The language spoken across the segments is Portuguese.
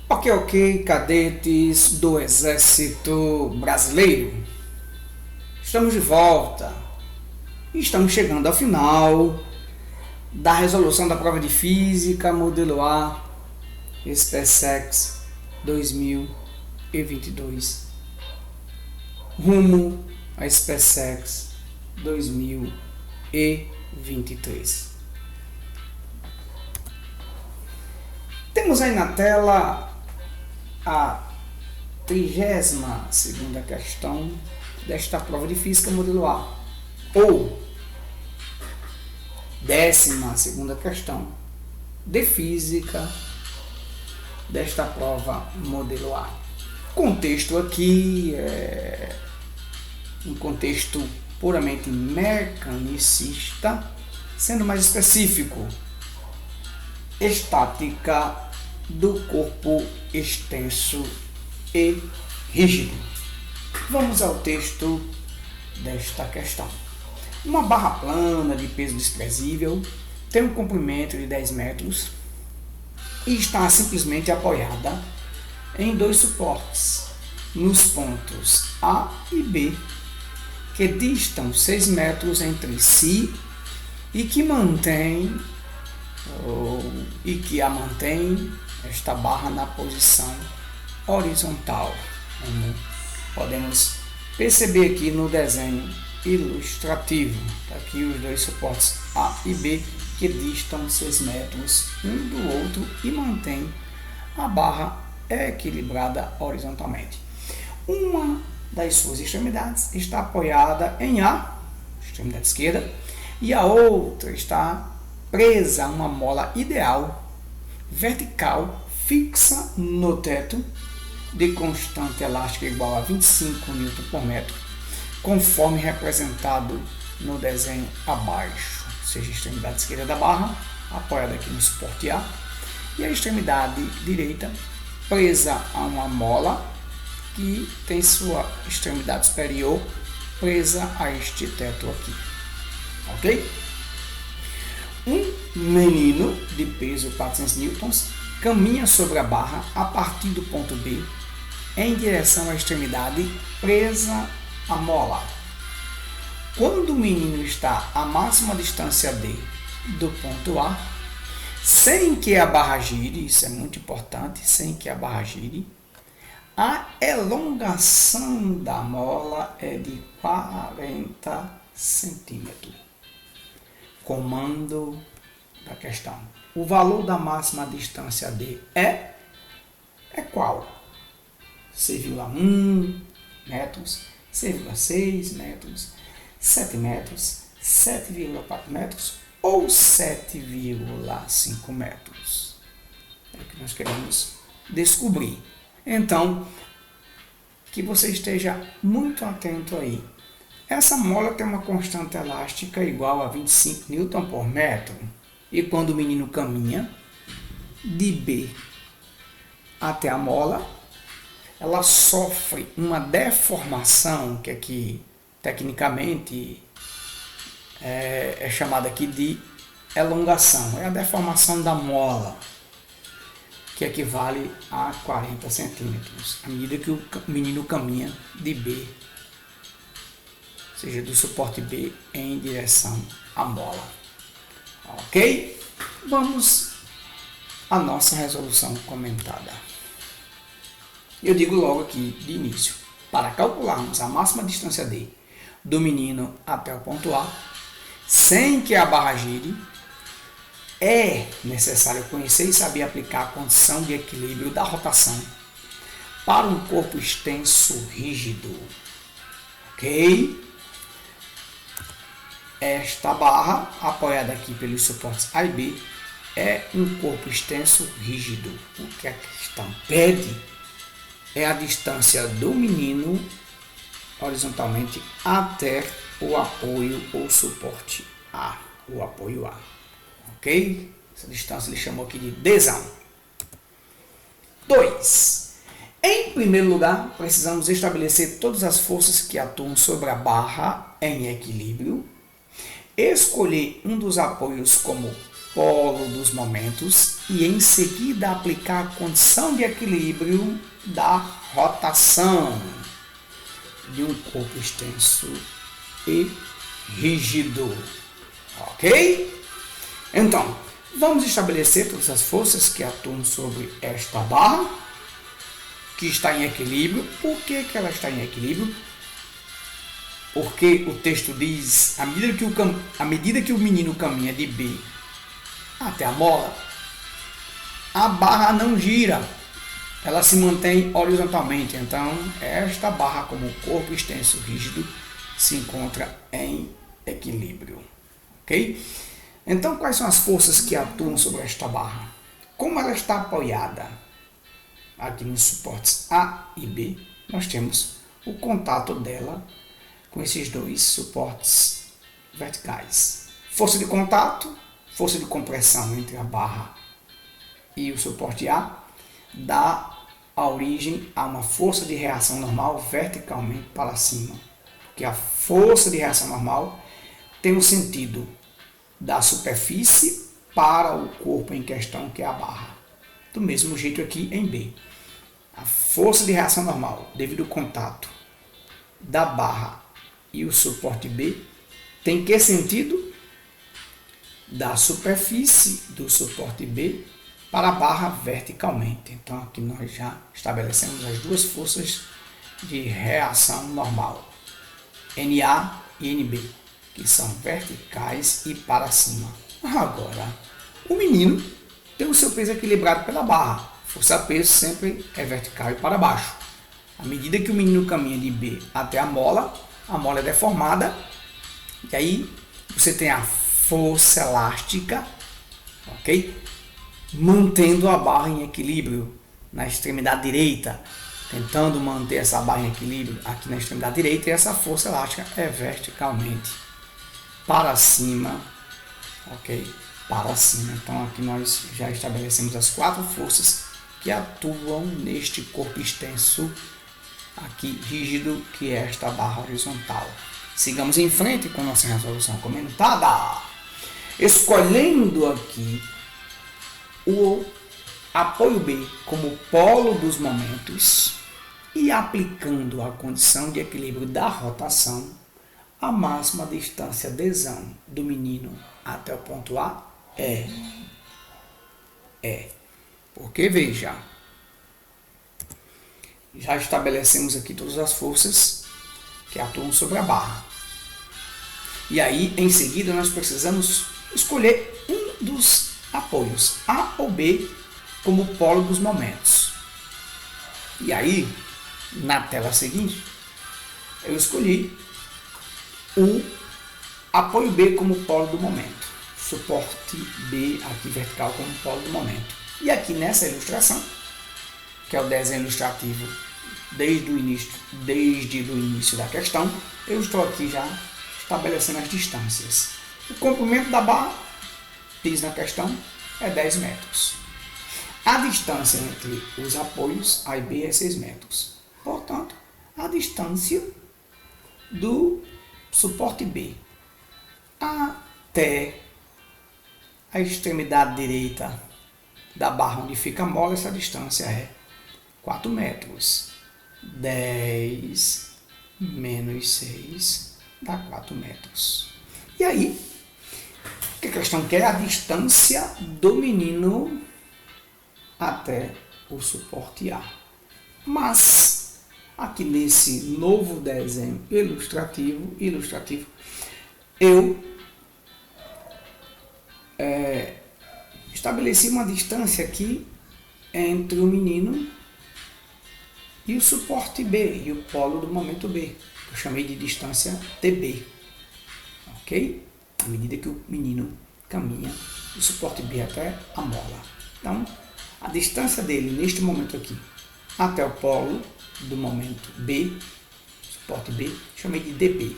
Ok, cadetes do Exército Brasileiro. Estamos de volta e estamos chegando ao final da resolução da prova de Física, modelo A, SpaceX 2022, rumo a SpaceX 2023. Temos aí na tela a 32ª questão desta prova de Física modelo A, ou 12ª questão de Física desta prova modelo A. O contexto aqui é um contexto puramente mecanicista, sendo mais específico, estática do corpo extenso e rígido. Vamos ao texto desta questão. Uma barra plana de peso desprezível tem um comprimento de 10 metros e está simplesmente apoiada em dois suportes, nos pontos A e B, que distam 6 metros entre si e que a mantém esta barra na posição horizontal, como podemos perceber aqui no desenho ilustrativo. Aqui os dois suportes A e B que distam 6 metros um do outro e mantém a barra equilibrada horizontalmente. Uma das suas extremidades está apoiada em A, extremidade esquerda, e a outra está presa a uma mola ideal vertical fixa no teto de constante elástica igual a 25 N por metro, conforme representado no desenho abaixo, ou seja, a extremidade esquerda da barra apoiada aqui no suporte A e a extremidade direita presa a uma mola que tem sua extremidade superior presa a este teto aqui, ok? Um menino de peso 400 newtons caminha sobre a barra a partir do ponto B em direção à extremidade presa à mola. Quando o menino está à máxima distância D do ponto A, sem que a barra gire, isso é muito importante, sem que a barra gire, a elongação da mola é de 40 centímetros. Comando da questão. O valor da máxima distância D é qual? 6,1 metros, 6,6 metros, 7 metros, 7,4 metros ou 7,5 metros? É o que nós queremos descobrir. Então, que você esteja muito atento aí. Essa mola tem uma constante elástica igual a 25 N por metro. E quando o menino caminha de B até a mola, ela sofre uma deformação, que aqui tecnicamente é chamada aqui de elongação. É a deformação da mola, que equivale a 40 centímetros, à medida que o menino caminha de B, ou seja, do suporte B em direção à mola. Ok? Vamos à nossa resolução comentada. Eu digo logo aqui de início, para calcularmos a máxima distância D do menino até o ponto A, sem que a barra gire, é necessário conhecer e saber aplicar a condição de equilíbrio da rotação para um corpo extenso rígido. Ok? Esta barra, apoiada aqui pelos suportes A e B, é um corpo extenso rígido. O que a questão pede é a distância do menino horizontalmente até o apoio ou suporte A, o apoio A. Ok? Essa distância ele chamou aqui de Dzão. 2. Em primeiro lugar, precisamos estabelecer todas as forças que atuam sobre a barra em equilíbrio, escolher um dos apoios como polo dos momentos e em seguida aplicar a condição de equilíbrio da rotação de um corpo extenso e rígido. Ok? Então, vamos estabelecer todas as forças que atuam sobre esta barra, que está em equilíbrio. Por que ela está em equilíbrio? Porque o texto diz, à medida que o menino caminha de B até a mola, a barra não gira, ela se mantém horizontalmente. Então, esta barra, como corpo extenso rígido, se encontra em equilíbrio. Ok? Então, quais são as forças que atuam sobre esta barra? Como ela está apoiada aqui nos suportes A e B, nós temos o contato dela com esses dois suportes verticais. Força de contato, força de compressão entre a barra e o suporte A, dá a origem a uma força de reação normal verticalmente para cima. Porque a força de reação normal tem um sentido da superfície para o corpo em questão, que é a barra. Do mesmo jeito aqui em B. A força de reação normal, devido ao contato da barra e o suporte B, tem que sentido? Da superfície do suporte B para a barra verticalmente. Então aqui nós já estabelecemos as duas forças de reação normal, NA e NB, que são verticais e para cima. Agora, o menino tem o seu peso equilibrado pela barra. Força-peso sempre é vertical e para baixo. À medida que o menino caminha de B até a mola é deformada, e aí você tem a força elástica, ok? Mantendo a barra em equilíbrio na extremidade direita, tentando manter essa barra em equilíbrio aqui na extremidade direita, e essa força elástica é verticalmente para cima, ok? Para cima. Então aqui nós já estabelecemos as 4 forças que atuam neste corpo extenso aqui rígido, que é esta barra horizontal. Sigamos em frente com nossa resolução comentada, escolhendo aqui o apoio B como polo dos momentos e aplicando a condição de equilíbrio da rotação. A máxima distância desão do menino até o ponto A é. Porque veja, já estabelecemos aqui todas as forças que atuam sobre a barra. E aí, em seguida, nós precisamos escolher um dos apoios, A ou B, como polo dos momentos. E aí, na tela seguinte, eu escolhi o apoio B como polo do momento, suporte B aqui vertical como polo do momento. E aqui nessa ilustração, que é o desenho ilustrativo desde o início da questão, eu estou aqui já estabelecendo as distâncias. O comprimento da barra, diz na questão, é 10 metros. A distância entre os apoios A e B é 6 metros. Portanto, a distância do suporte B até a extremidade direita da barra onde fica a mola, essa distância é 4 metros. 10 menos 6 dá 4 metros. E aí, o que a questão quer? A distância do menino até o suporte A. Mas, aqui nesse novo desenho ilustrativo, eu estabeleci uma distância aqui entre o menino e o suporte B, e o polo do momento B. Eu chamei de distância DB. Ok? À medida que o menino caminha do suporte B até a mola. Então, a distância dele neste momento aqui até o polo do momento B, suporte B, chamei de DB.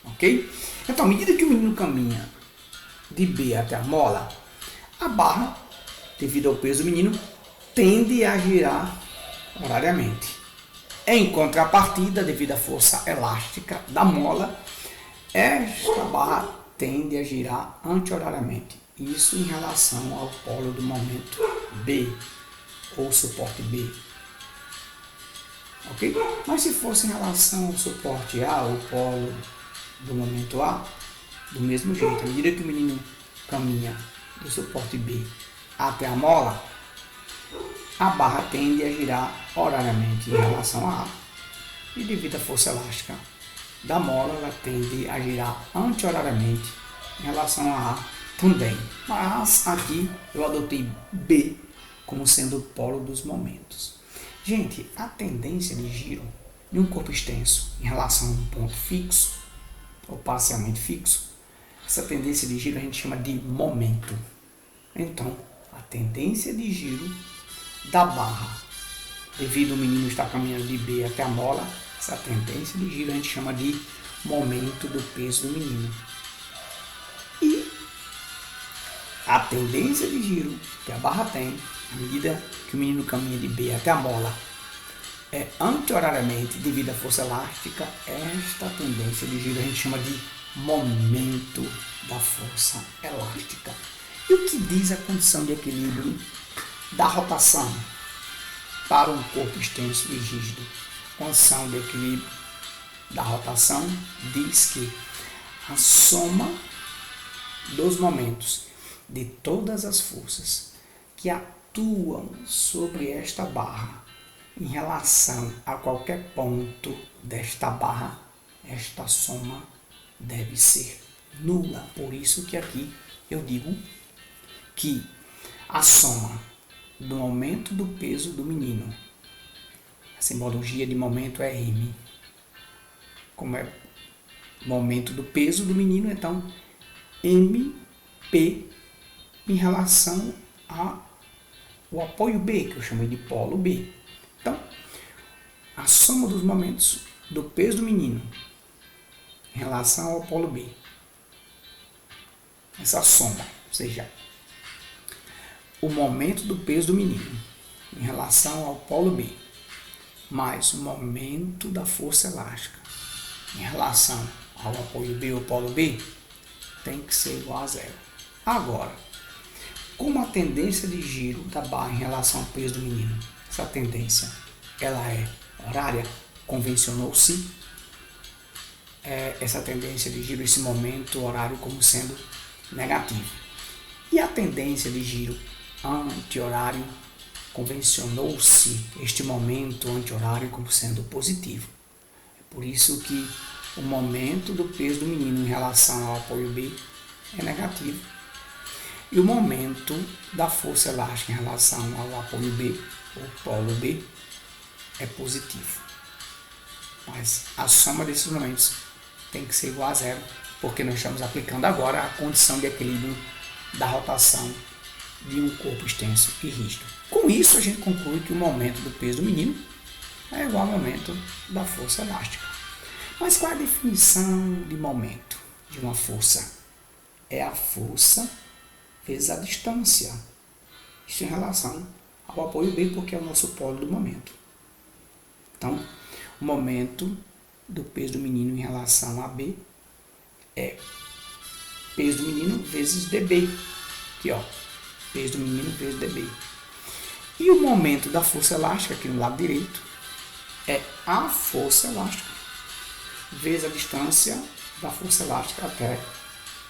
Ok? Então, à medida que o menino caminha de B até a mola, a barra, devido ao peso do menino, tende a girar horariamente. Em contrapartida, devido à força elástica da mola, esta barra tende a girar anti-horariamente. Isso em relação ao polo do momento B, ou suporte B. Ok? Mas se fosse em relação ao suporte A, o polo do momento A, do mesmo jeito, à medida que o menino caminha do suporte B até a mola, a barra tende a girar horariamente em relação a A. E devido à força elástica da mola, ela tende a girar anti-horariamente em relação a A também. Mas aqui eu adotei B como sendo o polo dos momentos. Gente, a tendência de giro de um corpo extenso em relação a um ponto fixo, ou parcialmente fixo, essa tendência de giro a gente chama de momento. Então, a tendência de giro da barra, devido ao menino estar caminhando de B até a mola, essa tendência de giro a gente chama de momento do peso do menino. E a tendência de giro que a barra tem, à medida que o menino caminha de B até a mola, é anti-horariamente devido à força elástica. Esta tendência de giro a gente chama de momento da força elástica. E o que diz a condição de equilíbrio da rotação para um corpo extenso e rígido? Condição de equilíbrio da rotação diz que a soma dos momentos de todas as forças que atuam sobre esta barra em relação a qualquer ponto desta barra, esta soma deve ser nula. Por isso que aqui eu digo que a soma do momento do peso do menino, a simbologia de momento é M, como é momento do peso do menino, então MP em relação ao apoio B, que eu chamei de polo B. Então, a soma dos momentos do peso do menino em relação ao polo B, essa soma, ou seja, o momento do peso do menino em relação ao polo B, mais o momento da força elástica em relação ao apoio B ou polo B, tem que ser igual a zero. Agora, como a tendência de giro da barra em relação ao peso do menino, essa tendência ela é horária, convencionou-se essa tendência de giro, esse momento horário como sendo negativo. E a tendência de giro anti-horário, convencionou-se este momento anti-horário como sendo positivo. É por isso que o momento do peso do menino em relação ao apoio B é negativo. E o momento da força elástica em relação ao apoio B, ou polo B, é positivo. Mas a soma desses momentos tem que ser igual a zero, porque nós estamos aplicando agora a condição de equilíbrio da rotação de um corpo extenso e rígido. Com isso, a gente conclui que o momento do peso do menino é igual ao momento da força elástica. Mas qual é a definição de momento de uma força? É a força vezes a distância. Isso em relação ao apoio B, porque é o nosso polo do momento. Então, o momento do peso do menino em relação a B é peso do menino vezes dB. Aqui, ó, peso do menino vezes dB. E o momento da força elástica, aqui no lado direito, é a força elástica vezes a distância da força elástica até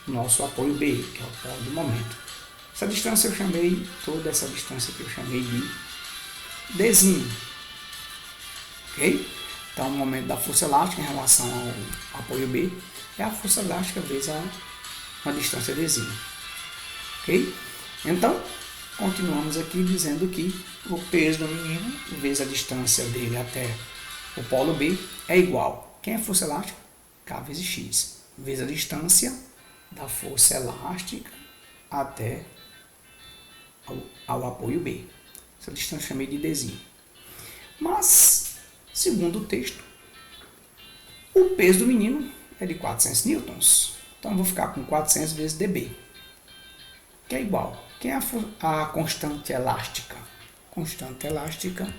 o nosso apoio B, que é o polo do momento. Essa distância eu chamei, toda essa distância que eu chamei de Dzinho. Ok? Então, o momento da força elástica em relação ao apoio B é a força elástica vezes a distância Dzinho. Ok? Então, continuamos aqui dizendo que o peso do menino vezes a distância dele até o polo B é igual. Quem é a força elástica? K vezes X, vezes a distância da força elástica até ao apoio B. Essa distância eu chamei de Dzinho. Mas, segundo o texto, o peso do menino é de 400 newtons. Então, eu vou ficar com 400 vezes dB, que é igual. Quem é a constante elástica? Constante elástica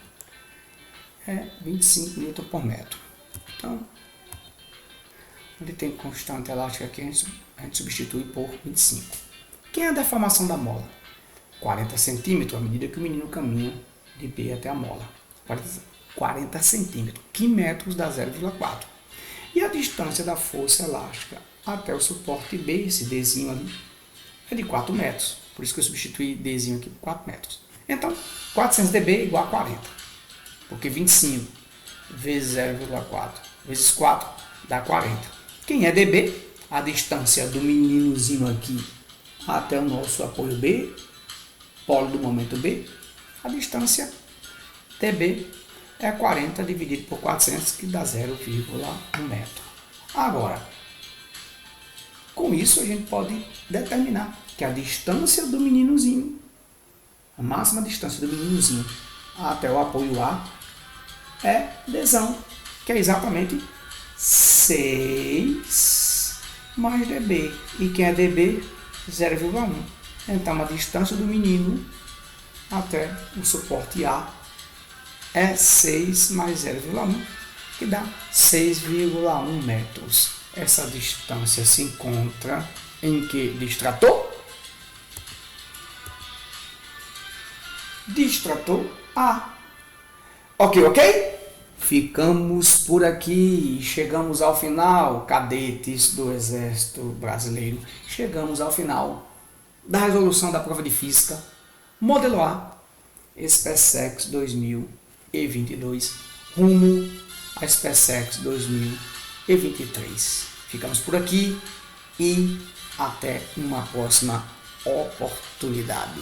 é 25 newton por metro. Então, onde tem constante elástica aqui, a gente substitui por 25. Quem é a deformação da mola? 40 centímetros, à medida que o menino caminha de B até a mola. 40 centímetros. Que metros dá 0,4? E a distância da força elástica até o suporte B, esse Dzinho ali, é de 4 metros. Por isso que eu substituí Dzinho aqui por 4 metros. Então, 400 dB é igual a 40. Porque 25 vezes 0,4 vezes 4 dá 40. Quem é dB? A distância do meninozinho aqui até o nosso apoio B, polo do momento B, a distância dB é 40 dividido por 400, que dá 0,1 metro. Agora, com isso a gente pode determinar que a distância do meninozinho, a máxima distância do meninozinho até o apoio A é Dzão, que é exatamente 6 mais dB. E quem é dB? 0,1. Então, a distância do menino até o suporte A é 6 mais 0,1, que dá 6,1 metros. Essa distância se encontra em que distrator? Distrator A. Ok? Ficamos por aqui, chegamos ao final, cadetes do Exército Brasileiro. Chegamos ao final da resolução da prova de Física, Modelo A, SpaceX 2022, rumo a SpaceX 2023. Ficamos por aqui e até uma próxima oportunidade.